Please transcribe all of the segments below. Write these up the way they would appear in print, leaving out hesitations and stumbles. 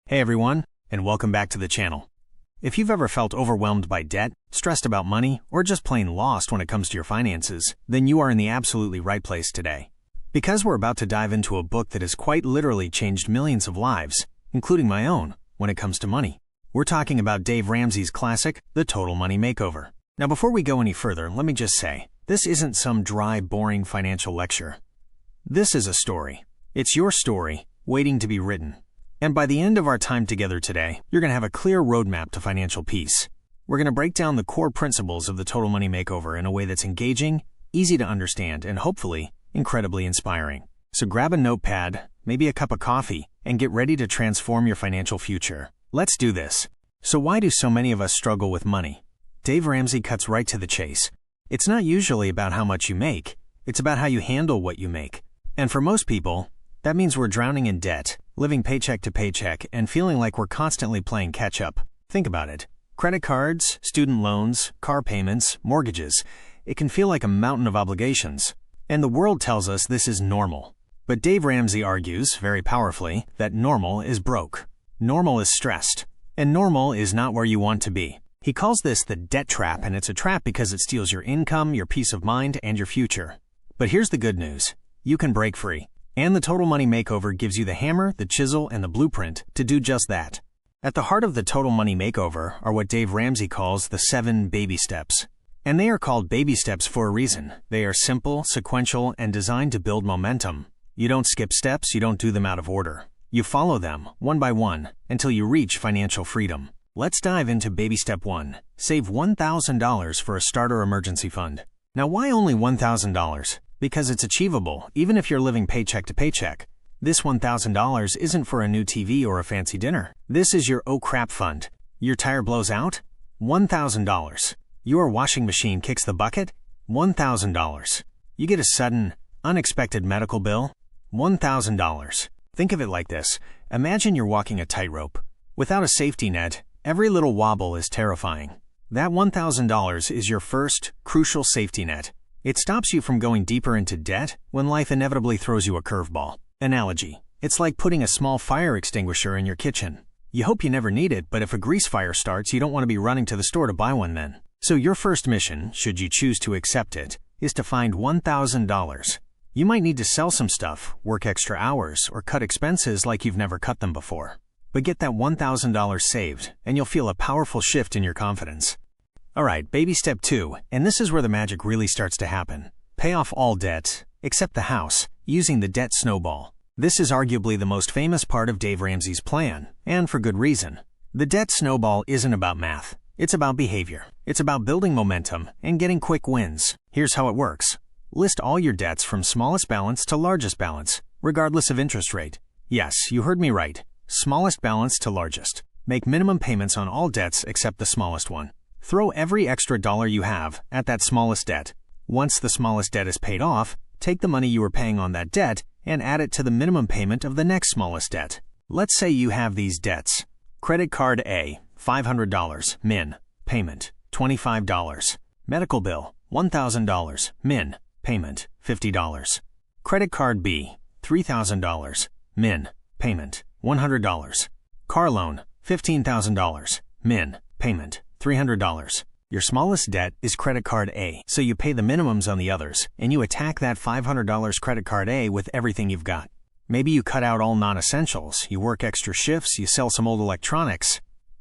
Hey everyone, and welcome back to the channel. If you've ever felt overwhelmed by debt, stressed about money, or just plain lost when it comes to your finances, then you are in the absolutely right place today. Because we're about to dive into a book that has quite literally changed millions of lives, including my own, when it comes to money. We're talking about Dave Ramsey's classic, The Total Money Makeover. Now before we go any further, let me just say, this isn't some dry, boring financial lecture. This is a story. It's your story, waiting to be written. And by the end of our time together today, you're going to have a clear roadmap to financial peace. We're going to break down the core principles of the Total Money Makeover in a way that's engaging, easy to understand, and hopefully, incredibly inspiring. So grab a notepad, maybe a cup of coffee, and get ready to transform your financial future. Let's do this. So why do so many of us struggle with money? Dave Ramsey cuts right to the chase. It's not usually about how much you make. It's about how you handle what you make. And for most people, that means we're drowning in debt, living paycheck to paycheck, and feeling like we're constantly playing catch-up. Think about it. Credit cards, student loans, car payments, mortgages. It can feel like a mountain of obligations. And the world tells us this is normal. But Dave Ramsey argues, very powerfully, that normal is broke. Normal is stressed. And normal is not where you want to be. He calls this the debt trap, and it's a trap because it steals your income, your peace of mind, and your future. But here's the good news. You can break free. And the Total Money Makeover gives you the hammer, the chisel, and the blueprint to do just that. At the heart of the Total Money Makeover are what Dave Ramsey calls the 7 baby steps. And they are called baby steps for a reason. They are simple, sequential, and designed to build momentum. You don't skip steps, you don't do them out of order. You follow them, one by one, until you reach financial freedom. Let's dive into baby step 1. Save $1,000 for a starter emergency fund. Now why only $1,000? Because it's achievable, even if you're living paycheck to paycheck. This $1,000 isn't for a new TV or a fancy dinner. This is your oh crap fund. Your tire blows out? $1,000. Your washing machine kicks the bucket? $1,000. You get a sudden, unexpected medical bill? $1,000. Think of it like this. Imagine you're walking a tightrope. Without a safety net, every little wobble is terrifying. That $1,000 is your first, crucial safety net. It stops you from going deeper into debt when life inevitably throws you a curveball. Analogy. It's like putting a small fire extinguisher in your kitchen. You hope you never need it, but if a grease fire starts, you don't want to be running to the store to buy one then. So your first mission, should you choose to accept it, is to find $1,000. You might need to sell some stuff, work extra hours, or cut expenses like you've never cut them before. But get that $1,000 saved, and you'll feel a powerful shift in your confidence. Alright, baby step 2, and this is where the magic really starts to happen. Pay off all debt, except the house, using the debt snowball. This is arguably the most famous part of Dave Ramsey's plan, and for good reason. The debt snowball isn't about math. It's about behavior. It's about building momentum and getting quick wins. Here's how it works. List all your debts from smallest balance to largest balance, regardless of interest rate. Yes, you heard me right. Smallest balance to largest. Make minimum payments on all debts except the smallest one. Throw every extra dollar you have at that smallest debt. Once the smallest debt is paid off, take the money you were paying on that debt and add it to the minimum payment of the next smallest debt. Let's say you have these debts. Credit card A, $500, min, payment, $25. Medical bill, $1,000, min, payment, $50. Credit card B, $3,000, min, payment, $100. Car loan, $15,000, min, payment, $300. Your smallest debt is credit card A, so you pay the minimums on the others, and you attack that $500 credit card A with everything you've got. Maybe you cut out all non-essentials, you work extra shifts, you sell some old electronics.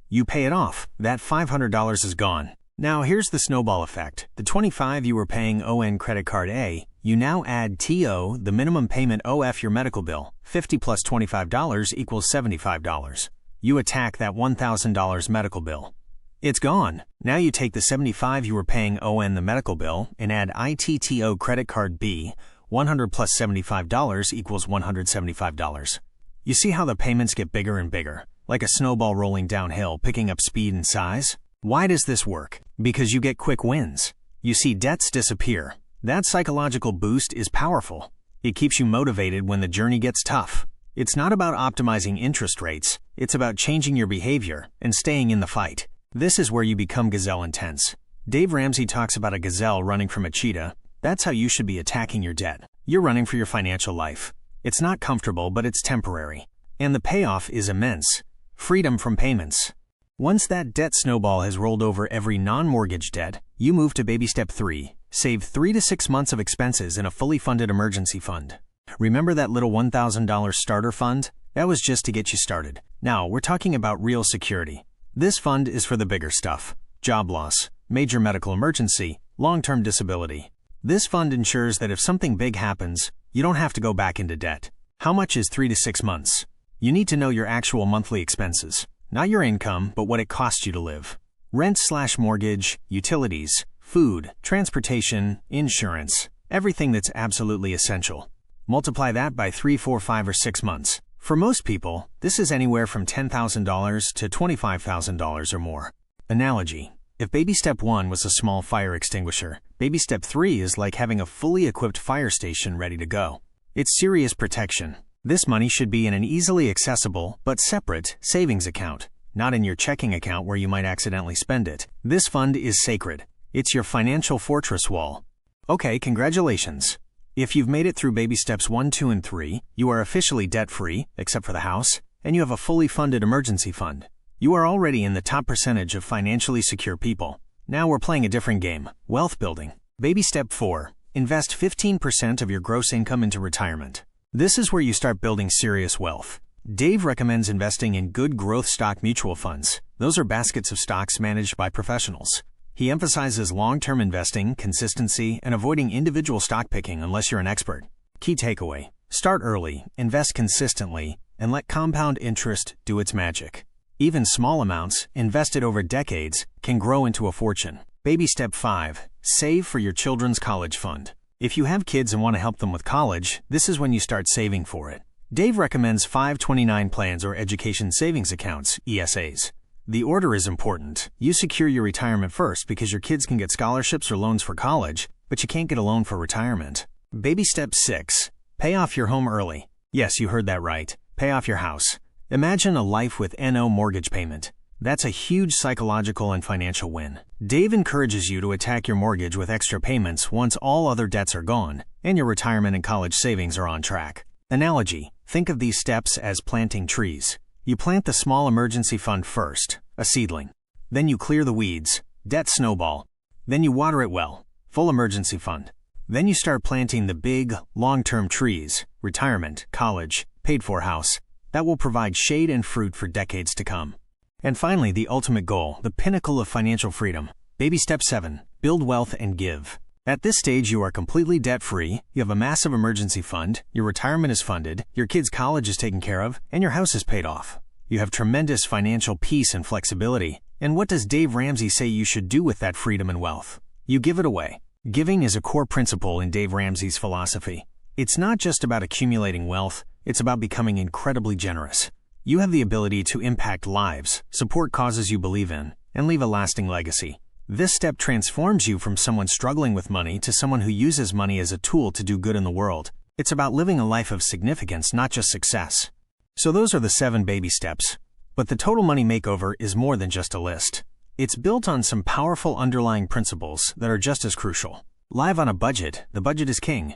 You pay it off. That $500 is gone. Now here's the snowball effect. The $25 you were paying ON credit card A, you now add TO, the minimum payment OF your medical bill. $50 plus $25 equals $75. You attack that $1,000 medical bill. It's gone. Now you take the $75 you were paying ON the medical bill and add ITTO credit card B, $100 plus $75 equals $175. You see how the payments get bigger and bigger, like a snowball rolling downhill, picking up speed and size? Why does this work? Because you get quick wins. You see debts disappear. That psychological boost is powerful. It keeps you motivated when the journey gets tough. It's not about optimizing interest rates. It's about changing your behavior and staying in the fight. This is where you become gazelle intense. Dave Ramsey talks about a gazelle running from a cheetah. That's how you should be attacking your debt. You're running for your financial life. It's not comfortable, but it's temporary. And the payoff is immense. Freedom from payments. Once that debt snowball has rolled over every non-mortgage debt, you move to baby step 3. Save 3 to 6 months of expenses in a fully funded emergency fund. Remember that little $1,000 starter fund? That was just to get you started. Now, we're talking about real security. This fund is for the bigger stuff. Job loss, major medical emergency, long-term disability. This fund ensures that if something big happens, you don't have to go back into debt. How much is 3 to 6 months? You need to know your actual monthly expenses. Not your income, but what it costs you to live. Rent/mortgage, utilities, food, transportation, insurance, everything that's absolutely essential. Multiply that by 3, 4, 5, or 6 months. For most people, this is anywhere from $10,000 to $25,000 or more. Analogy. If baby step 1 was a small fire extinguisher, baby step 3 is like having a fully equipped fire station ready to go. It's serious protection. This money should be in an easily accessible, but separate, savings account, not in your checking account where you might accidentally spend it. This fund is sacred. It's your financial fortress wall. Okay, congratulations. If you've made it through baby steps 1, 2, and 3, you are officially debt-free, except for the house, and you have a fully funded emergency fund. You are already in the top percentage of financially secure people. Now we're playing a different game, wealth building. Baby step 4, invest 15% of your gross income into retirement. This is where you start building serious wealth. Dave recommends investing in good growth stock mutual funds. Those are baskets of stocks managed by professionals. He emphasizes long-term investing, consistency, and avoiding individual stock picking unless you're an expert. Key takeaway: start early, invest consistently, and let compound interest do its magic. Even small amounts, invested over decades, can grow into a fortune. Baby step 5, save for your children's college fund. If you have kids and want to help them with college, this is when you start saving for it. Dave recommends 529 plans or education savings accounts, ESAs. The order is important. You secure your retirement first because your kids can get scholarships or loans for college, but you can't get a loan for retirement. Baby step 6, pay off your home early. Yes, you heard that right. Pay off your house. Imagine a life with no mortgage payment. That's a huge psychological and financial win. Dave encourages you to attack your mortgage with extra payments once all other debts are gone and your retirement and college savings are on track. Analogy: think of these steps as planting trees. You plant the small emergency fund first, a seedling. Then you clear the weeds, debt snowball. Then you water it well, full emergency fund. Then you start planting the big, long-term trees, retirement, college, paid-for house, that will provide shade and fruit for decades to come. And finally, the ultimate goal, the pinnacle of financial freedom. Baby step 7, build wealth and give. At this stage, you are completely debt-free, you have a massive emergency fund, your retirement is funded, your kids' college is taken care of, and your house is paid off. You have tremendous financial peace and flexibility. And what does Dave Ramsey say you should do with that freedom and wealth? You give it away. Giving is a core principle in Dave Ramsey's philosophy. It's not just about accumulating wealth, it's about becoming incredibly generous. You have the ability to impact lives, support causes you believe in, and leave a lasting legacy. This step transforms you from someone struggling with money to someone who uses money as a tool to do good in the world. It's about living a life of significance, not just success. So those are the 7 baby steps. But the Total Money Makeover is more than just a list. It's built on some powerful underlying principles that are just as crucial. Live on a budget, the budget is king.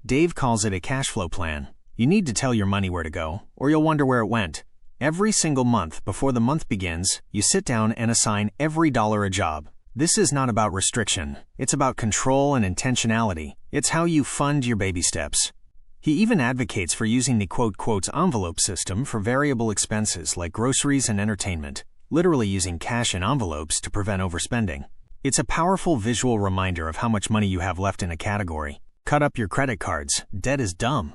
Dave calls it a cash flow plan. You need to tell your money where to go, or you'll wonder where it went. Every single month, before the month begins, you sit down and assign every dollar a job. This is not about restriction. It's about control and intentionality. It's how you fund your baby steps. He even advocates for using the quote envelope system for variable expenses like groceries and entertainment, literally using cash in envelopes to prevent overspending. It's a powerful visual reminder of how much money you have left in a category. Cut up your credit cards. Debt is dumb.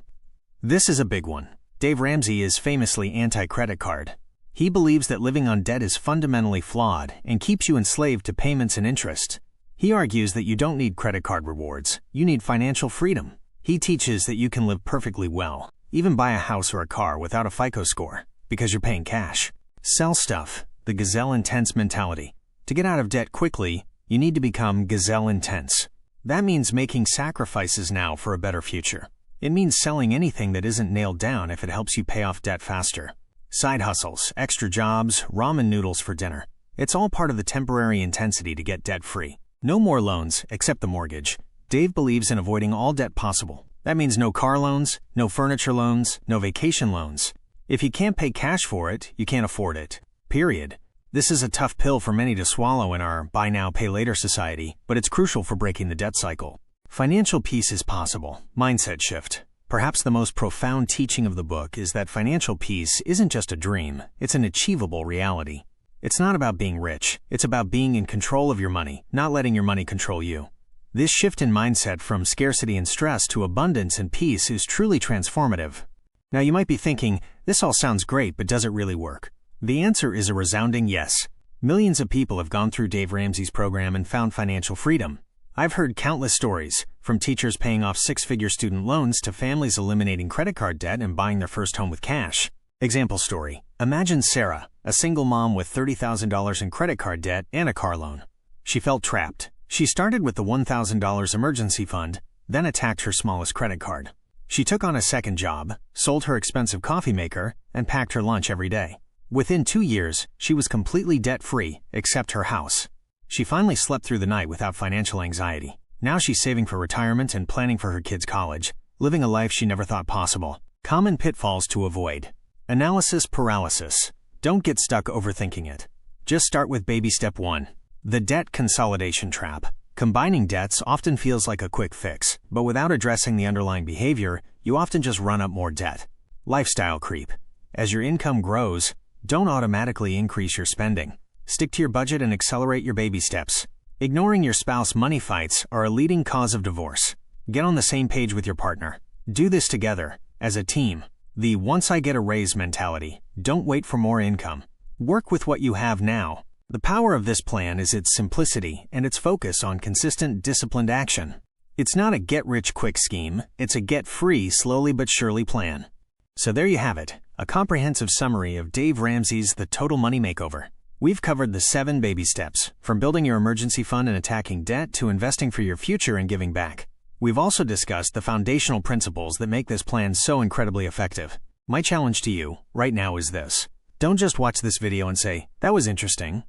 This is a big one. Dave Ramsey is famously anti-credit card. He believes that living on debt is fundamentally flawed and keeps you enslaved to payments and interest. He argues that you don't need credit card rewards. You need financial freedom. He teaches that you can live perfectly well, even buy a house or a car without a FICO score, because you're paying cash. Sell stuff, the gazelle intense mentality. To get out of debt quickly, you need to become gazelle intense. That means making sacrifices now for a better future. It means selling anything that isn't nailed down if it helps you pay off debt faster. Side hustles, extra jobs, ramen noodles for dinner. It's all part of the temporary intensity to get debt-free. No more loans, except the mortgage. Dave believes in avoiding all debt possible. That means no car loans, no furniture loans, no vacation loans. If you can't pay cash for it, you can't afford it. Period. This is a tough pill for many to swallow in our buy now, pay later society, but it's crucial for breaking the debt cycle. Financial peace is possible. Mindset shift. Perhaps the most profound teaching of the book is that financial peace isn't just a dream, it's an achievable reality. It's not about being rich, it's about being in control of your money, not letting your money control you. This shift in mindset from scarcity and stress to abundance and peace is truly transformative. Now you might be thinking, this all sounds great, but does it really work? The answer is a resounding yes. Millions of people have gone through Dave Ramsey's program and found financial freedom. I've heard countless stories, from teachers paying off six-figure student loans to families eliminating credit card debt and buying their first home with cash. Example story. Imagine Sarah, a single mom with $30,000 in credit card debt and a car loan. She felt trapped. She started with the $1,000 emergency fund, then attacked her smallest credit card. She took on a second job, sold her expensive coffee maker, and packed her lunch every day. Within 2 years, she was completely debt-free, except her house. She finally slept through the night without financial anxiety. Now she's saving for retirement and planning for her kids' college, living a life she never thought possible. Common pitfalls to avoid. Analysis paralysis. Don't get stuck overthinking it. Just start with baby step 1. The debt consolidation trap. Combining debts often feels like a quick fix, but without addressing the underlying behavior, you often just run up more debt. Lifestyle creep. As your income grows, don't automatically increase your spending. Stick to your budget and accelerate your baby steps. Ignoring your spouse money fights are a leading cause of divorce. Get on the same page with your partner. Do this together, as a team. The once I get a raise mentality. Don't wait for more income. Work with what you have now. The power of this plan is its simplicity and its focus on consistent, disciplined action. It's not a get-rich-quick scheme, it's a get-free, slowly but surely plan. So there you have it, a comprehensive summary of Dave Ramsey's The Total Money Makeover. We've covered the 7 baby steps, from building your emergency fund and attacking debt to investing for your future and giving back. We've also discussed the foundational principles that make this plan so incredibly effective. My challenge to you, right now, is this. Don't just watch this video and say, that was interesting.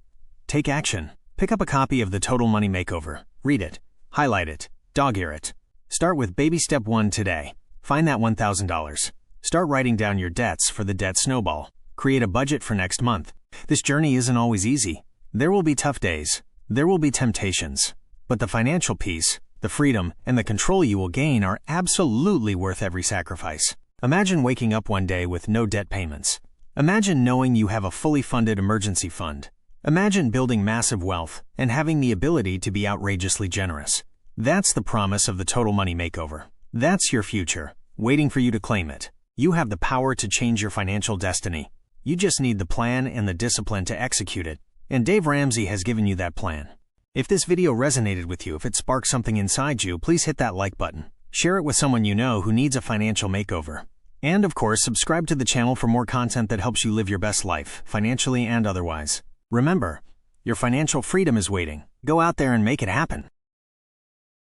Take action. Pick up a copy of The Total Money Makeover. Read it. Highlight it. Dog-ear it. Start with baby step 1 today. Find that $1,000. Start writing down your debts for the debt snowball. Create a budget for next month. This journey isn't always easy. There will be tough days. There will be temptations. But the financial peace, the freedom, and the control you will gain are absolutely worth every sacrifice. Imagine waking up one day with no debt payments. Imagine knowing you have a fully funded emergency fund. Imagine building massive wealth and having the ability to be outrageously generous. That's the promise of the Total Money Makeover. That's your future, waiting for you to claim it. You have the power to change your financial destiny. You just need the plan and the discipline to execute it. And Dave Ramsey has given you that plan. If this video resonated with you, if it sparked something inside you, please hit that like button. Share it with someone you know who needs a financial makeover. And of course, subscribe to the channel for more content that helps you live your best life, financially and otherwise. Remember, your financial freedom is waiting. Go out there and make it happen.